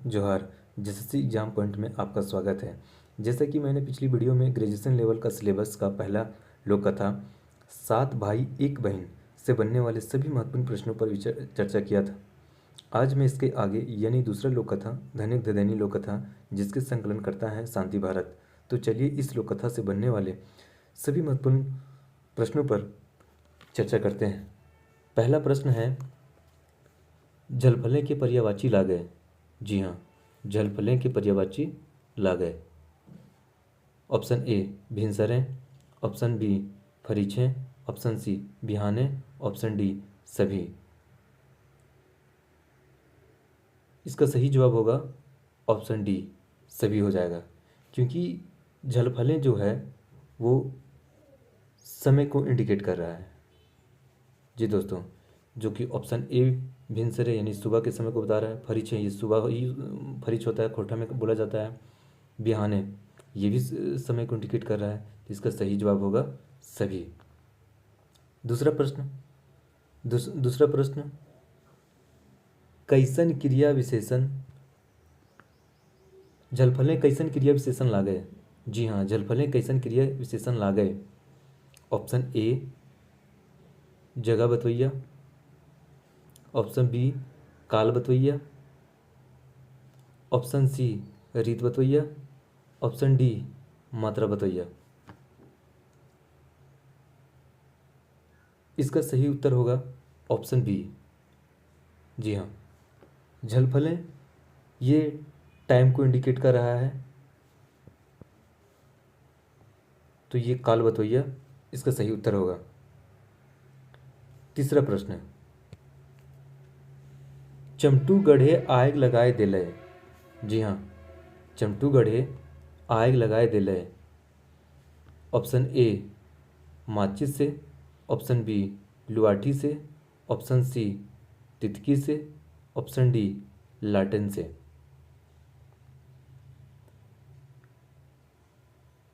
जोहार। SSC exam point में आपका स्वागत है। जैसा कि मैंने पिछली वीडियो में ग्रेजुएशन लेवल का सिलेबस का पहला लोक कथा 7 भाई एक बहन से बनने वाले सभी महत्वपूर्ण प्रश्नों पर चर्चा किया था। आज मैं इसके आगे यानी दूसरा लोक कथा धनिक धदैनी लोक कथा जिसके संकलन करता है शांति भारत। तो चलिए इस लोक कथा से बनने वाले सभी महत्वपूर्ण प्रश्नों पर चर्चा करते हैं। पहला प्रश्न है, झलफले के पर्यायवाची ला गए। जी हाँ, झलफले के पर्यायवाची ला गए। ऑप्शन ए भिनसरें, ऑप्शन बी फरीछें, ऑप्शन सी बिहाने, ऑप्शन डी सभी। इसका सही जवाब होगा ऑप्शन डी सभी हो जाएगा, क्योंकि झलफलें जो है वो समय को इंडिकेट कर रहा है। जी दोस्तों, जो कि ऑप्शन ए भिनसरे यानी सुबह के समय को बता रहा है। फरीछें ये सुबह ही फरीछ होता है, खोरठा में बोला जाता है। बिहाने ये भी समय को इंडिकेट कर रहा है, तो इसका सही जवाब होगा सभी। दूसरा प्रश्न दूसरा प्रश्न, कैसन क्रिया विशेषण झलफलें कैसन क्रिया विशेषण ला गए। जी हाँ, झलफलें कैसन क्रिया विशेषण ला गए। ऑप्शन ए जगह बतवैया, ऑप्शन बी काल बतवैया, ऑप्शन सी रीत बतवैया, ऑप्शन डी मात्रा बतवैया। इसका सही उत्तर होगा ऑप्शन बी। जी हाँ, झलफलें ये टाइम को इंडिकेट कर रहा है, तो ये काल बतवैया इसका सही उत्तर होगा। तीसरा प्रश्न, चमटू गढ़े आग लगाए दिलय। जी हाँ, चमटू गढ़े आग लगाए दिलय। ऑप्शन ए माचिस से, ऑप्शन बी लुआठी से, ऑप्शन सी तितकी से, ऑप्शन डी लाटेन से।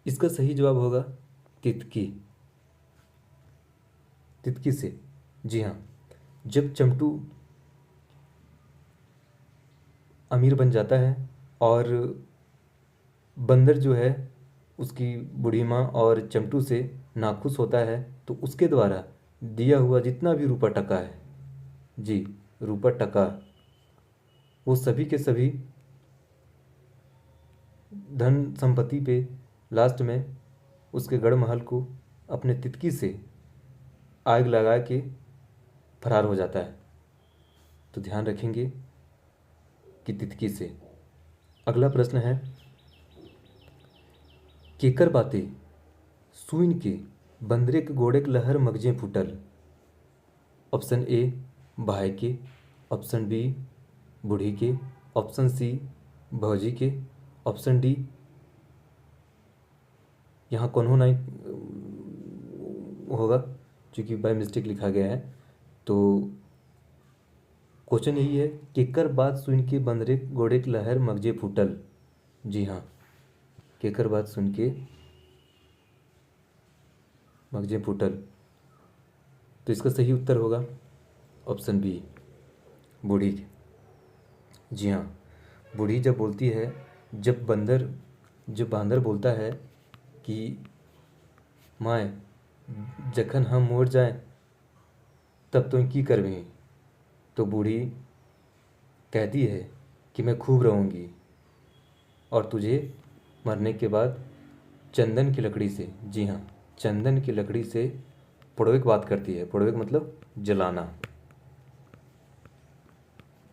इसका सही जवाब होगा तितकी तितकी से। जी हाँ, जब चमटू अमीर बन जाता है और बंदर जो है उसकी बूढ़ी माँ और चमटू से नाखुश होता है, तो उसके द्वारा दिया हुआ जितना भी रुपया टका है, जी रुपया टका, वो सभी के सभी धन संपत्ति पे लास्ट में उसके गढ़ महल को अपने तितकी से आग लगा के फरार हो जाता है। तो ध्यान रखेंगे कि तितकी से। अगला प्रश्न है, केकर बाते सुइन के बंदरे के घोड़े के लहर मगजे फूटल। ऑप्शन ए भाई के, ऑप्शन बी बूढ़ी के, ऑप्शन सी भौजी के, ऑप्शन डी यहाँ कौन होना होगा क्योंकि बाय मिस्टेक लिखा गया है। तो क्वेश्चन यही है, केकर बात सुन के बंदरे घोड़े की लहर मगजे फूटल। जी हाँ, केकर बात सुन के मगजे फूटल। तो इसका सही उत्तर होगा ऑप्शन बी बूढ़ी। जी हाँ, बूढ़ी जब बोलती है, जब बांदर बोलता है कि माए जखन हम मोर जाए तब तो की करबी, तो बूढ़ी कहती है कि मैं खूब रहूँगी और तुझे मरने के बाद चंदन की लकड़ी से, जी हाँ चंदन की लकड़ी से पुड़वे की बात करती है। पुड़वे का मतलब जलाना,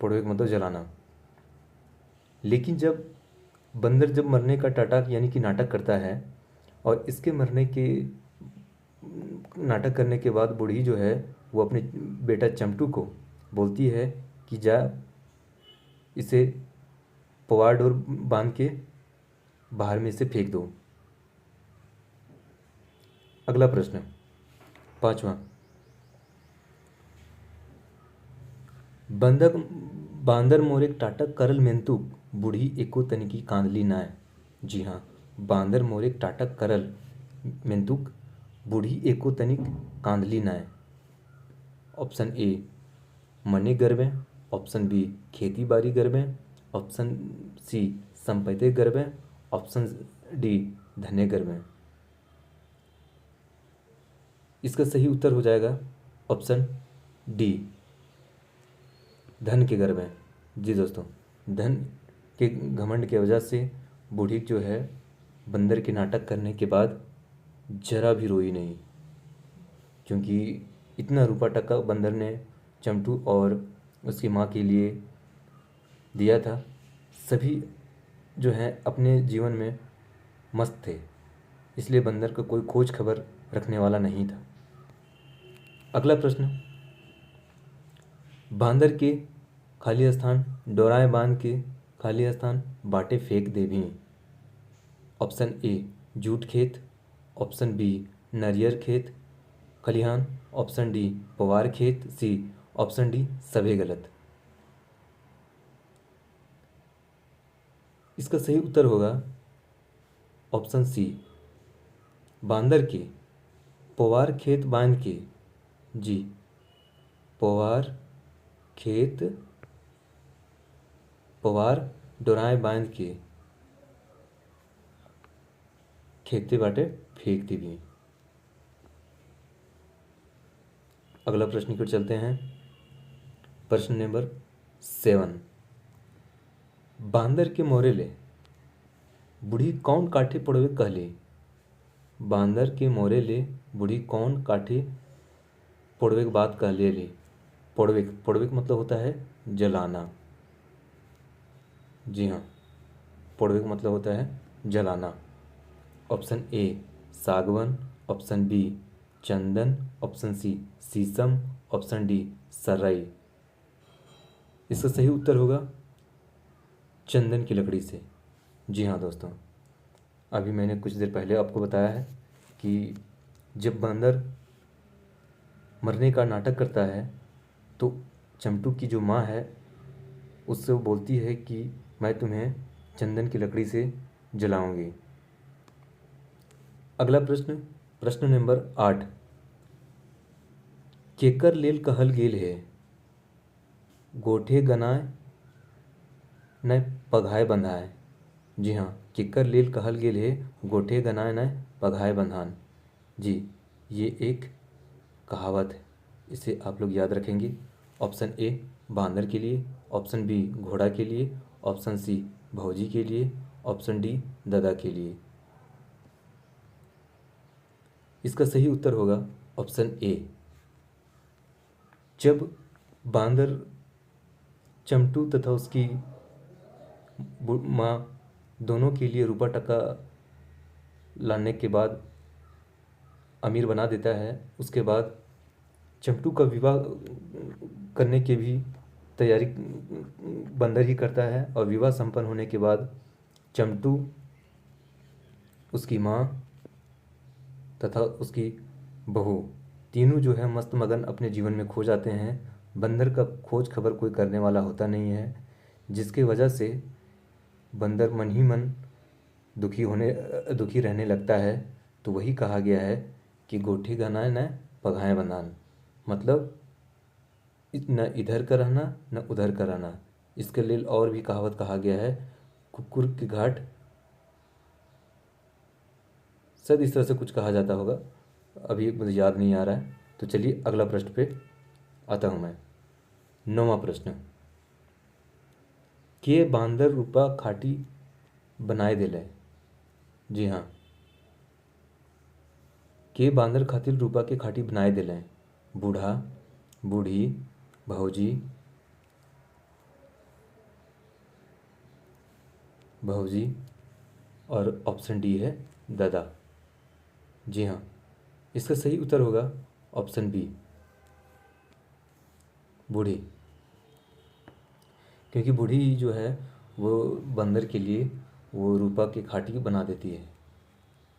पुड़वे का मतलब जलाना। लेकिन जब बंदर जब मरने का टाटा यानी कि नाटक करता है और इसके मरने के नाटक करने के बाद बूढ़ी जो है वो अपने बेटा चमटू को बोलती है कि जा इसे पवार डोर बांध के बाहर में इसे फेंक दो। अगला प्रश्न पांचवा, बंदक बांदर मोरे टाटक करल मेंतुक बूढ़ी एको तनिकी कांदली नाय। जी हाँ, बांदर मोरे टाटक करल मेंतुक बूढ़ी एको तनिक कांदली नाय। ऑप्शन ए मने गरबें, ऑप्शन बी खेती बाड़ी गरबें, ऑप्शन सी संपत्ति गर्भ है, ऑप्शन डी धन्य गर्भ है। इसका सही उत्तर हो जाएगा ऑप्शन डी धन के गर्भ में। जी दोस्तों, धन के घमंड की वजह से बूढ़ी जो है बंदर के नाटक करने के बाद जरा भी रोई नहीं, क्योंकि इतना रूपा टक्का बंदर ने चंटू और उसकी माँ के लिए दिया था। सभी जो है अपने जीवन में मस्त थे, इसलिए बंदर का कोई खोज खबर रखने वाला नहीं था। अगला प्रश्न, बांदर के खाली स्थान डोराए बांध के खाली स्थान बाटे फेंक दे भी। ऑप्शन ए जूट खेत, ऑप्शन बी नारियर खेत खलिहान, ऑप्शन डी पवार खेत, सी ऑप्शन डी सभी गलत। इसका सही उत्तर होगा ऑप्शन सी बांदर के पवार खेत बांध के। जी, पवार खेत पवार डोराए बांध के खेते बाटे फेंक दी भी। अगला प्रश्न की ओर चलते हैं। प्रश्न नंबर 7, बांदर के मोरे ले बूढ़ी कौन काठे पड़वे कहले। बांदर के मोरे ले बूढ़ी कौन काठे पड़वे की बात कहले ले। पड़वे पड़वे का मतलब होता है जलाना। जी हाँ, पड़वे का मतलब होता है जलाना। ऑप्शन ए सागवन, ऑप्शन बी चंदन, ऑप्शन सी शीशम, ऑप्शन डी सरई। इसका सही उत्तर होगा चंदन की लकड़ी से। जी हाँ दोस्तों, अभी मैंने कुछ देर पहले आपको बताया है कि जब बंदर मरने का नाटक करता है तो चंटू की जो माँ है उससे वो बोलती है कि मैं तुम्हें चंदन की लकड़ी से जलाऊंगी। अगला प्रश्न, प्रश्न नंबर 8, केकर लेल कहल गेल है गोठे गनाए न पघाए बंधाए। जी हाँ, केकर लेल कहल गेल है गोठे गनाए न पघाए बंधान। जी, ये एक कहावत है, इसे आप लोग याद रखेंगे। ऑप्शन ए बांदर के लिए, ऑप्शन बी घोड़ा के लिए, ऑप्शन सी भौजी के लिए, ऑप्शन डी दादा के लिए। इसका सही उत्तर होगा ऑप्शन ए। जब बांदर चंटू तथा उसकी माँ दोनों के लिए रुपा टका लाने के बाद अमीर बना देता है, उसके बाद चंटू का विवाह करने की भी तैयारी बंदर ही करता है। और विवाह संपन्न होने के बाद चंटू, उसकी माँ तथा उसकी बहू तीनों जो है मस्त मगन अपने जीवन में खो जाते हैं। बंदर का खोज खबर कोई करने वाला होता नहीं है, जिसके वजह से बंदर मन ही मन दुखी रहने लगता है। तो वही कहा गया है कि गोठी गनाए न पघाए बंधान, मतलब न इधर का रहना न उधर का रहना। इसके लिए और भी कहावत कहा गया है, कुकुर के घाट, शायद इस तरह से कुछ कहा जाता होगा, अभी मुझे याद नहीं आ रहा है। तो चलिए अगला प्रश्न पे आता हूँ मैं। 9वां प्रश्न, के बांदर रूपा खाटी बनाए दिले। जी हाँ, के बांदर खातिर रूपा के खाटी बनाए दिले। बूढ़ा, बूढ़ी, भौजी, भौजी और ऑप्शन डी है दादा। जी हाँ, इसका सही उत्तर होगा ऑप्शन बी बूढ़ी, क्योंकि बूढ़ी जो है वो बंदर के लिए वो रूपा की खाटी बना देती है।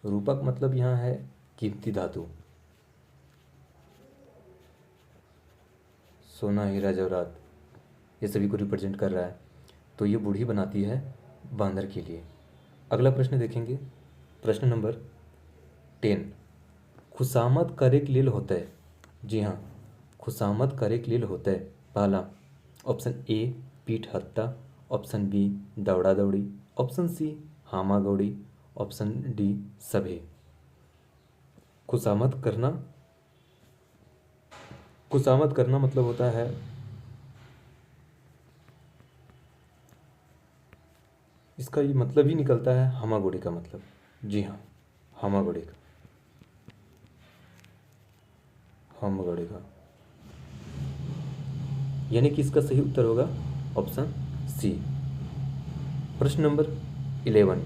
रूपा का मतलब यहाँ है कीमती धातु, सोना, हीरा जवाहरात, ये सभी को रिप्रेजेंट कर रहा है। तो ये बूढ़ी बनाती है बांदर के लिए। अगला प्रश्न देखेंगे, प्रश्न नंबर 10, खुशामद करे के लेल होता है। जी हाँ, खुशामद करे के लेल होता है। पहला ऑप्शन ए पीठ हत्ता, ऑप्शन बी दौड़ा दौड़ी, ऑप्शन सी हामा गौड़ी, ऑप्शन डी सभे। खुशामद करना, खुशामद करना मतलब होता है इसका ये मतलब ही निकलता है हामा गौड़ी का मतलब। जी हाँ, हामा गौड़ी का, हामा गौड़ी का, यानी कि इसका सही उत्तर होगा ऑप्शन सी। प्रश्न नंबर 11,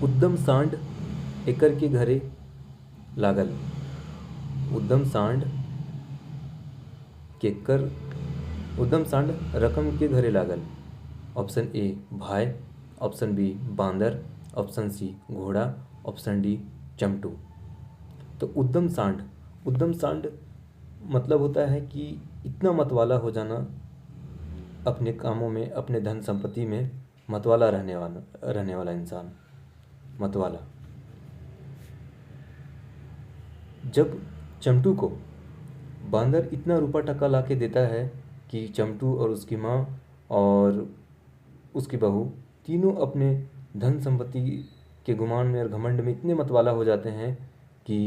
उद्दम सांड एकर के घरे लागल। उद्दम सांड केकर, उद्दम सांड रकम के घरे लागल। ऑप्शन ए भाई, ऑप्शन बी बांदर, ऑप्शन सी घोड़ा, ऑप्शन डी चमटू। तो उद्दम सांड, उद्दम सांड मतलब होता है कि इतना मतवाला हो जाना, अपने कामों में, अपने धन संपत्ति में मतवाला रहने वाला इंसान, मतवाला। जब चमटू को बांदर इतना रुपया टका ला के देता है कि चमटू और उसकी माँ और उसकी बहू तीनों अपने धन संपत्ति के गुमान में और घमंड में इतने मतवाला हो जाते हैं कि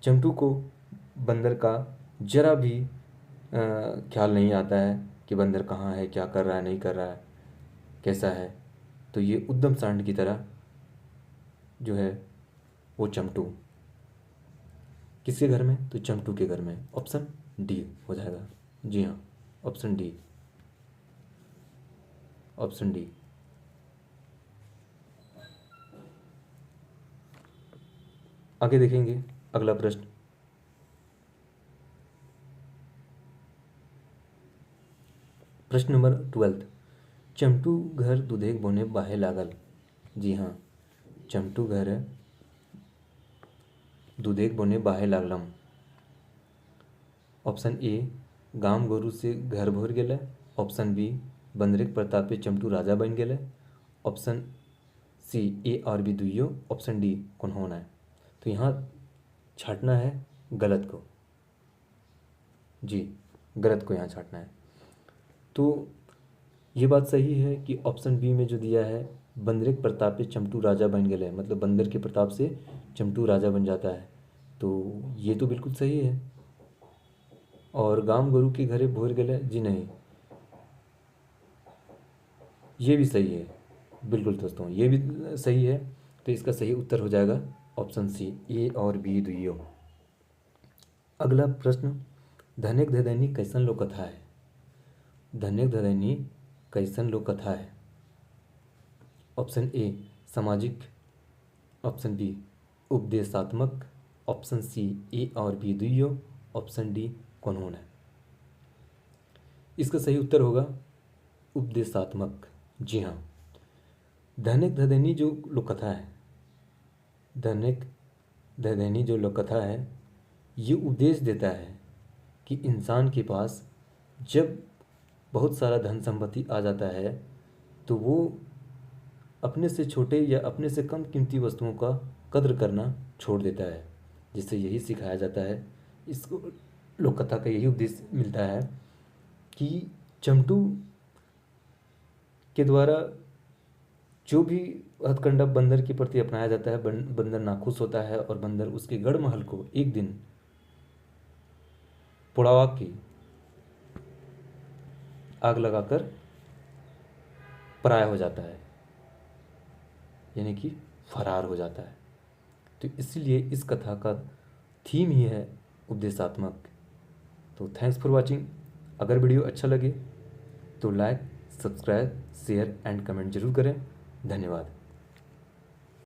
चमटू को बंदर का जरा भी ख्याल नहीं आता है कि बंदर कहाँ है, क्या कर रहा है, नहीं कर रहा है, कैसा है। तो ये उद्दम सांड की तरह जो है वो चमटू, किसके घर में, तो चमटू के घर में। ऑप्शन डी हो जाएगा। जी हाँ, ऑप्शन डी, ऑप्शन डी। आगे देखेंगे अगला प्रश्न। प्रश्न नंबर 12, चमटू घर दूधेक बोने बाहे लागल। जी हाँ, चमटू घर दूधेक बोने बाहे लागलम। ऑप्शन ए गाम गोरु से घर भर गेलै, ऑप्शन बी बंदरेक प्रतापे चमटू राजा बन गेलै, ऑप्शन सी ए और बी दुइयो, ऑप्शन डी कौन होना है। तो यहाँ छांटना है गलत को। जी, गलत को यहाँ छांटना है। तो ये बात सही है कि ऑप्शन बी में जो दिया है बंदरेक प्रताप पे चमटू राजा बन गए, मतलब बंदर के प्रताप से चमटू राजा बन जाता है। तो ये तो बिल्कुल सही है। और गाम गोरु के घरे भोर गए, जी नहीं, ये भी सही है। बिल्कुल दोस्तों, ये भी सही है। तो इसका सही उत्तर हो जाएगा ऑप्शन सी, ए और बी दुइयो। अगला प्रश्न, धनेक धदैनी कैसन लोक कथा है। धनेक धदैनी कैसन लोक कथा है। ऑप्शन ए सामाजिक, ऑप्शन बी उपदेशात्मक, ऑप्शन सी ए और बी दुइयो, ऑप्शन डी कौन है। इसका सही उत्तर होगा उपदेशात्मक। जी हाँ, धनेक धदैनी जो लोक कथा है, धनेक धदैनी जो लोक कथा है, ये उपदेश देता है कि इंसान के पास जब बहुत सारा धन संपत्ति आ जाता है तो वो अपने से छोटे या अपने से कम कीमती वस्तुओं का कद्र करना छोड़ देता है। जिससे यही सिखाया जाता है, इसको लोक कथा का यही उपदेश मिलता है कि चमटू के द्वारा जो भी हथकंडा बंदर के प्रति अपनाया जाता है, बंदर नाखुश होता है और बंदर उसके गढ़ महल को एक दिन पुड़ावा की आग लगाकर पराया हो जाता है, यानी कि फरार हो जाता है। तो इसलिए इस कथा का थीम ही है उपदेशात्मक। तो थैंक्स फॉर वाचिंग। अगर वीडियो अच्छा लगे तो like, subscribe, share and comment जरूर करें। धन्यवाद।